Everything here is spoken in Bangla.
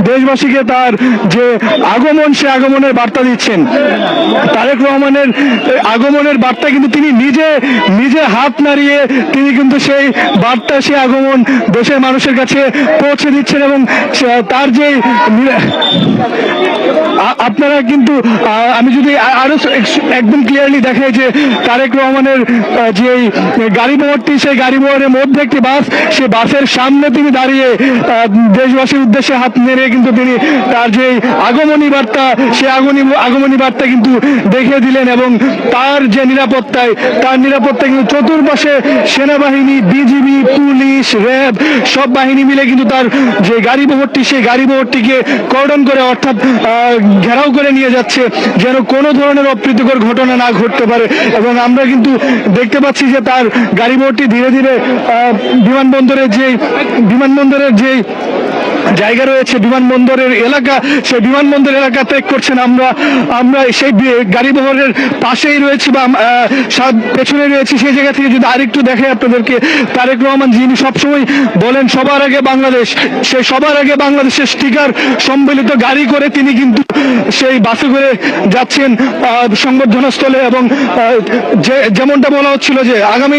দেশবাসীকে তার যে আগমন, সে আগমনের বার্তা দিচ্ছেন। তারেক রহমানের আগমনের বার্তা কিন্তু তিনি নিজে নিজে হাত নাড়িয়ে তিনি কিন্তু সেই বার্তা, সেই আগমন দেশের মানুষের কাছে পৌঁছে দিচ্ছেন। এবং তার যে আপনারা কিন্তু আমি যদি আরো একদম ক্লিয়ারলি দেখাই যে তারেক রহমানের যে গাড়ি বহরটি, সেই গাড়ি বহরের মধ্যে একটি বাস, সে বাসের সামনে তিনি দাঁড়িয়ে দেশবাসীর উদ্দেশ্যে হাত নেড়ে কিন্তু তিনি তার যে আগমনী বার্তা, সে আগমনী বার্তা কিন্তু দেখিয়ে দিলেন। এবং তার যে নিরাপত্তায়, তার নিরাপত্তায় কিন্তু চতুর্পাশে সেনাবাহিনী, বিজিবি, পুলিশ, র্যাব সব বাহিনী মিলে কিন্তু তার যে গাড়ি বহরটি, সেই গাড়ি বহরটিকে কর্ডন করে, অর্থাৎ ঘেরাও করে নিয়ে যাচ্ছে, যেন কোনো ধরনের অপ্রীতিকর ঘটনা না ঘটতে পারে। এবং আমরা কিন্তু দেখতে পাচ্ছি যে তার গাড়ি বহরটি ধীরে ধীরে বিমানবন্দরের যে জায়গা রয়েছে, বিমানবন্দরের এলাকা, সেই বিমানবন্দর এলাকা ত্যাগ করছেন। আমরা সেই গাড়ি বহরের পাশেই রয়েছি বা পেছনে রয়েছি। সেই জায়গা থেকে যদি আরেকটু দেখে আপনাদেরকে, তারেক রহমান যিনি সবসময় বলেন সবার আগে বাংলাদেশ, সেই সবার আগে বাংলাদেশের স্টিকার সম্বলিত গাড়ি করে তিনি কিন্তু সেই বাসে করে যাচ্ছেন সংবর্ধনা স্থলে। এবং যেমনটা বলা হচ্ছিল যে আগামী